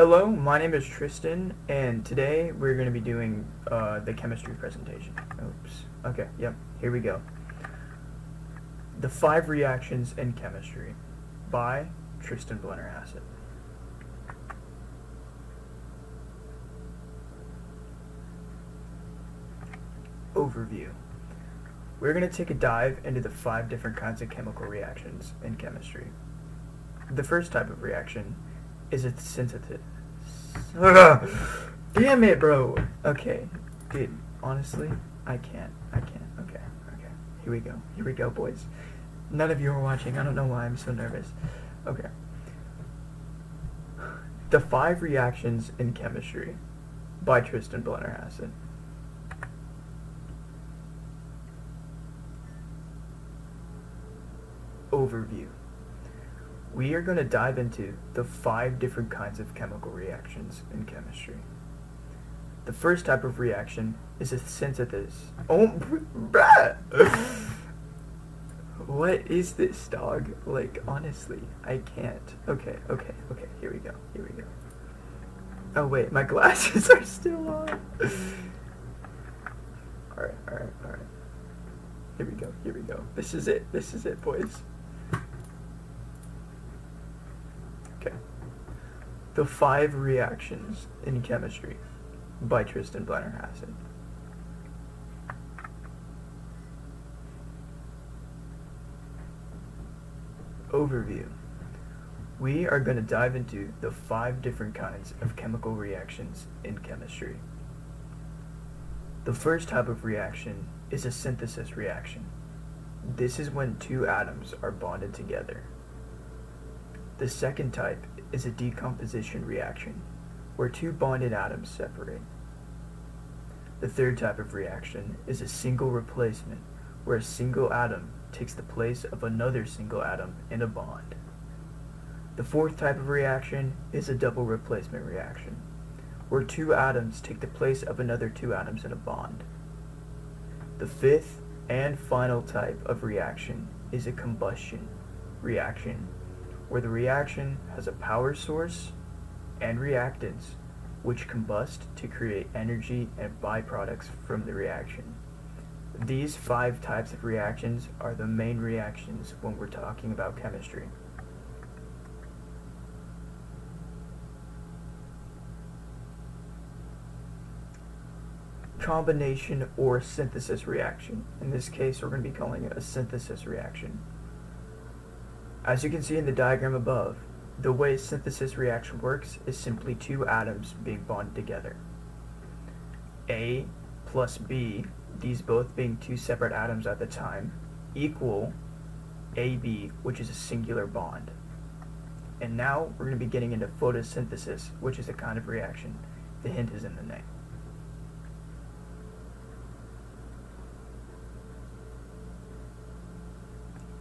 Hello, my name is Tristan, and today we're going to be doing the chemistry presentation. Oops. Okay, yep, here we go. The 5 Reactions in Chemistry by Tristan Blennerhassett. Overview. We're going to take a dive into the 5 different kinds of chemical reactions in chemistry. The first type of reaction is a synthesis. Damn it, bro. Okay, dude. Honestly, I can't. Okay. Here we go, boys. None of you are watching. I don't know why I'm so nervous. Okay. The 5 Reactions in Chemistry by Tristan Blennerhassett. Overview. We are going to dive into the 5 different kinds of chemical reactions in chemistry. The first type of reaction is a synthesis. Oh, bruh! What is this, dog? Like, honestly, I can't. Okay, here we go. Oh wait, my glasses are still on. Alright. Here we go. This is it, boys. Okay. The 5 Reactions in Chemistry by Tristan Blennerhassett. Overview. We are going to dive into the 5 different kinds of chemical reactions in chemistry. The first type of reaction is a synthesis reaction. This is when 2 atoms are bonded together. The second type is a decomposition reaction, where 2 bonded atoms separate. The third type of reaction is a single replacement, where a single atom takes the place of another single atom in a bond. The fourth type of reaction is a double replacement reaction, where 2 atoms take the place of another 2 atoms in a bond. The fifth and final type of reaction is a combustion reaction, where the reaction has a power source and reactants which combust to create energy and byproducts from the reaction. These 5 types of reactions are the main reactions when we're talking about chemistry. Combination or synthesis reaction. In this case, we're going to be calling it a synthesis reaction. As you can see in the diagram above, the way synthesis reaction works is simply 2 atoms being bonded together. A plus B, these both being 2 separate atoms at the time, equal AB, which is a singular bond. And now we're going to be getting into photosynthesis, which is a kind of reaction. The hint is in the name.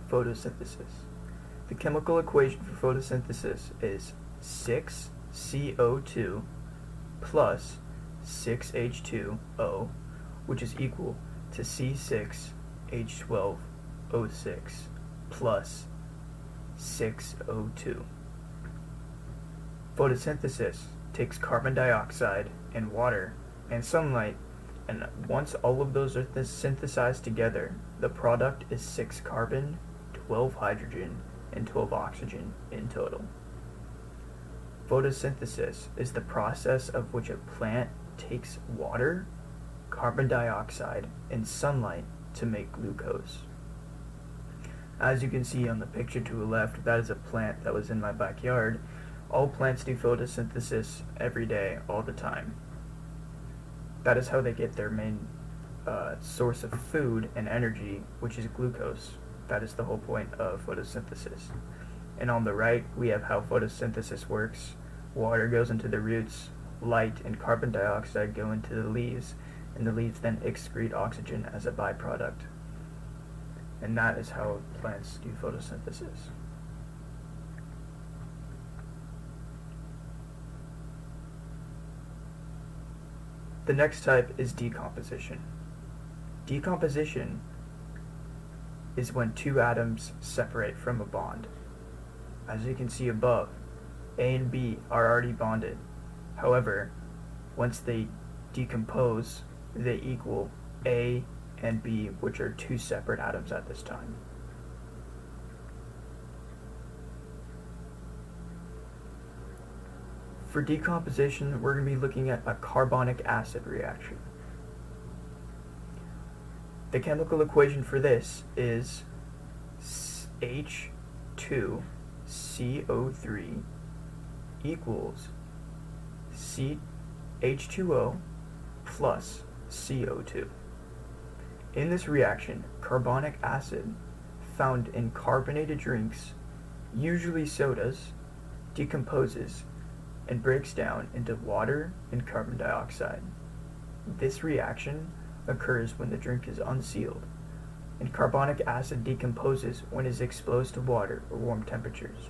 Photosynthesis. The chemical equation for photosynthesis is 6CO2 plus 6H2O, which is equal to C6H12O6 plus 6O2. Photosynthesis takes carbon dioxide and water and sunlight, and once all of those are synthesized together, the product is 6 carbon, 12 hydrogen, and 12 oxygen in total. Photosynthesis is the process of which a plant takes water, carbon dioxide, and sunlight to make glucose. As you can see on the picture to the left, that is a plant that was in my backyard. All plants do photosynthesis every day, all the time. That is how they get their main source of food and energy, which is glucose. That is the whole point of photosynthesis. And on the right, we have how photosynthesis works. Water goes into the roots, light and carbon dioxide go into the leaves, and the leaves then excrete oxygen as a byproduct. And that is how plants do photosynthesis. The next type is decomposition. Decomposition is when 2 atoms separate from a bond. As you can see above, A and B are already bonded, However, once they decompose, they equal A and B, which are two separate atoms at this time. For decomposition, we're going to be looking at a carbonic acid reaction. The chemical equation for this is H2CO3 equals H2O plus CO2. In this reaction, carbonic acid found in carbonated drinks, usually sodas, decomposes and breaks down into water and carbon dioxide. This reaction occurs when the drink is unsealed, and carbonic acid decomposes when it is exposed to water or warm temperatures.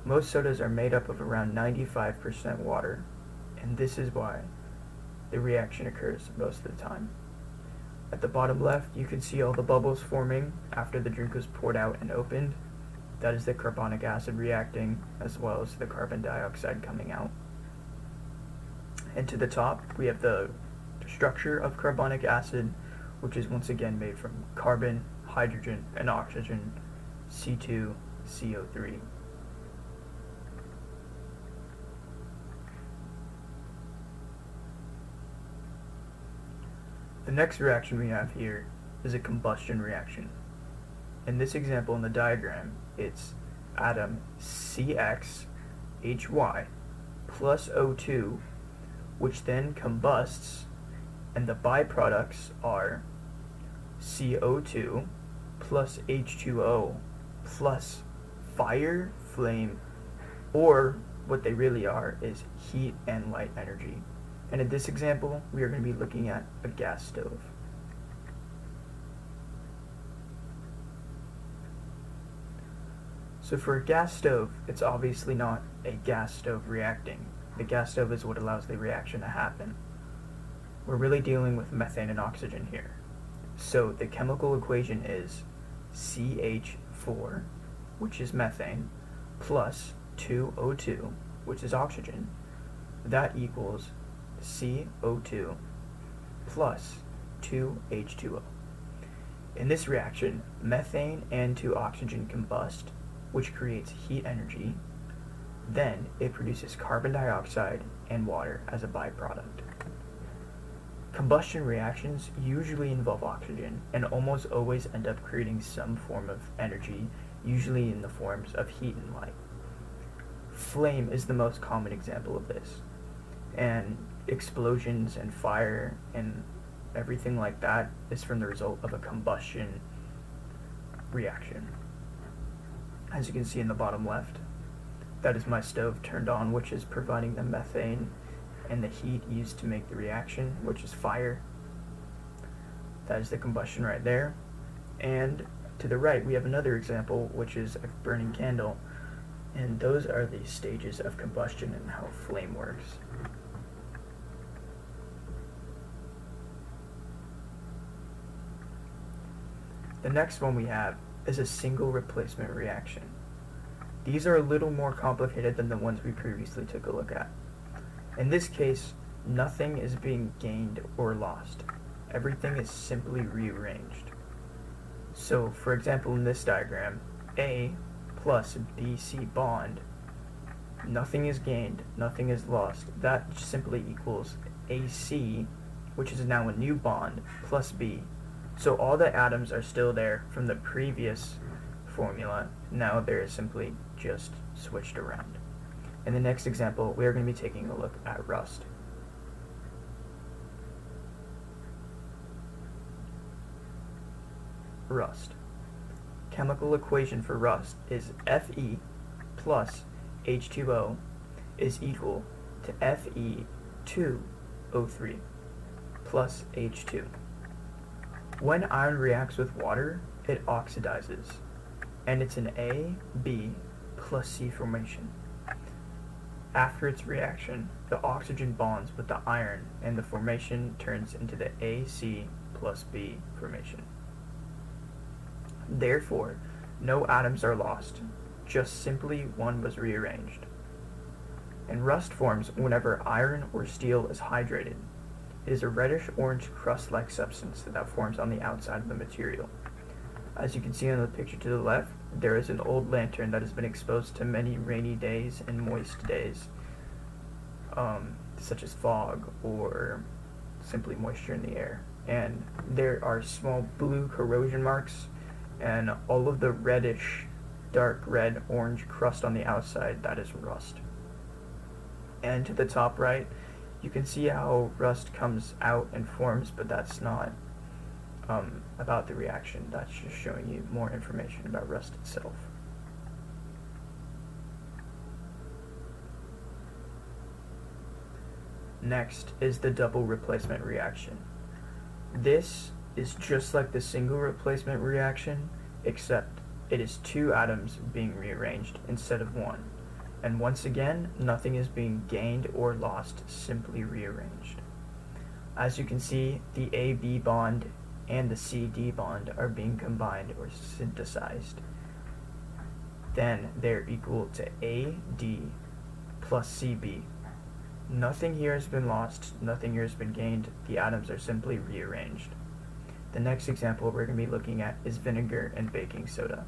Most sodas are made up of around 95% water, and this is why the reaction occurs most of the time. At the bottom left, you can see all the bubbles forming after the drink was poured out and opened. That is the carbonic acid reacting, as well as the carbon dioxide coming out. And to the top, we have the structure of carbonic acid, which is once again made from carbon, hydrogen, and oxygen, C2CO3. The next reaction we have here is a combustion reaction. In this example in the diagram, it's atom CXHY plus O2, which then combusts, and the byproducts are CO2 plus H2O plus fire, flame, or what they really are is heat and light energy. And in this example, we are going to be looking at a gas stove. So for a gas stove, it's obviously not a gas stove reacting. The gas stove is what allows the reaction to happen. We're really dealing with methane and oxygen here. So the chemical equation is CH4, which is methane, plus 2O2, which is oxygen. That equals CO2 plus 2H2O. In this reaction, methane and 2-oxygen combust, which creates heat energy. Then it produces carbon dioxide and water as a byproduct. Combustion reactions usually involve oxygen and almost always end up creating some form of energy, usually in the forms of heat and light. Flame is the most common example of this, and explosions and fire and everything like that is from the result of a combustion reaction. As you can see in the bottom left, that is my stove turned on, which is providing the methane and the heat used to make the reaction, which is fire. That is the combustion right there. And to the right, we have another example, which is a burning candle. And those are the stages of combustion and how flame works. The next one we have is a single replacement reaction. These are a little more complicated than the ones we previously took a look at. In this case, nothing is being gained or lost. Everything is simply rearranged. So, for example, in this diagram, A plus BC bond, nothing is gained, nothing is lost. That simply equals AC, which is now a new bond, plus B. So all the atoms are still there from the previous formula. Now they're simply just switched around. In the next example, we are going to be taking a look at rust. Rust. Chemical equation for rust is Fe plus H2O is equal to Fe2O3 plus H2. When iron reacts with water, it oxidizes, and it's an A, B plus C formation. After its reaction, the oxygen bonds with the iron and the formation turns into the AC plus B formation. Therefore, no atoms are lost, just simply one was rearranged. and rust forms whenever iron or steel is hydrated. It is a reddish-orange crust-like substance that forms on the outside of the material. As you can see on the picture to the left, there is an old lantern that has been exposed to many rainy days and moist days, such as fog or simply moisture in the air. And there are small blue corrosion marks and all of the reddish, dark red, orange crust on the outside, that is rust. And to the top right, you can see how rust comes out and forms, but that's not about the reaction. That's just showing you more information about rust itself. Next is the double replacement reaction. This is just like the single replacement reaction, except it is two atoms being rearranged instead of one. And once again, nothing is being gained or lost, simply rearranged. As you can see, the AB bond and the CD bond are being combined or synthesized. Then they're equal to AD plus CB. Nothing here has been lost, nothing here has been gained, the atoms are simply rearranged. The next example we're going to be looking at is vinegar and baking soda.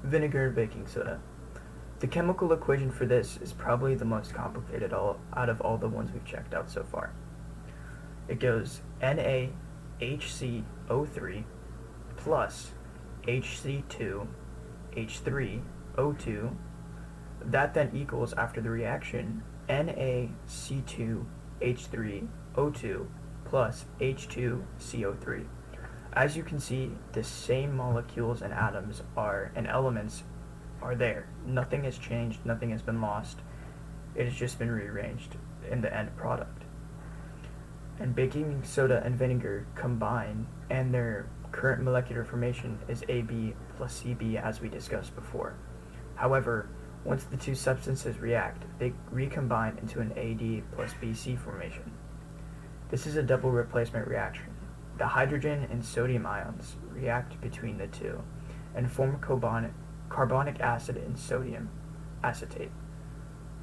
Vinegar and baking soda. The chemical equation for this is probably the most complicated out of all the ones we've checked out so far. It goes NaHCO3 plus HC2H3O2. That then equals, after the reaction, NaC2H3O2 plus H2CO3. As you can see, the same molecules and atoms and elements are there. Nothing has changed, nothing has been lost. It has just been rearranged in the end product. And baking soda and vinegar combine, and their current molecular formation is AB plus CB, as we discussed before. However, once the two substances react, they recombine into an AD plus BC formation. This is a double replacement reaction. The hydrogen and sodium ions react between the two and form carbonic acid and sodium acetate.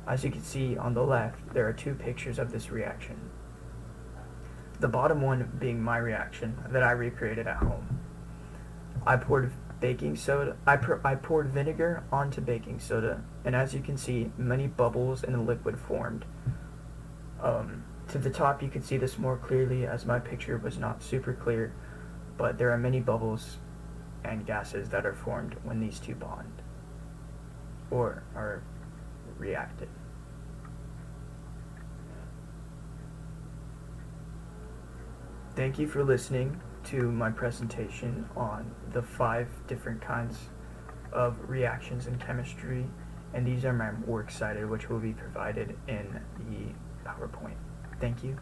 As you can see on the left, there are two pictures of this reaction. The bottom one being my reaction that I recreated at home. I poured vinegar onto baking soda, and as you can see, many bubbles in the liquid formed. To the top, you can see this more clearly, as my picture was not super clear, but there are many bubbles and gases that are formed when these two bond or are reacted. Thank you for listening to my presentation on the 5 different kinds of reactions in chemistry, and these are my works cited, which will be provided in the PowerPoint. Thank you.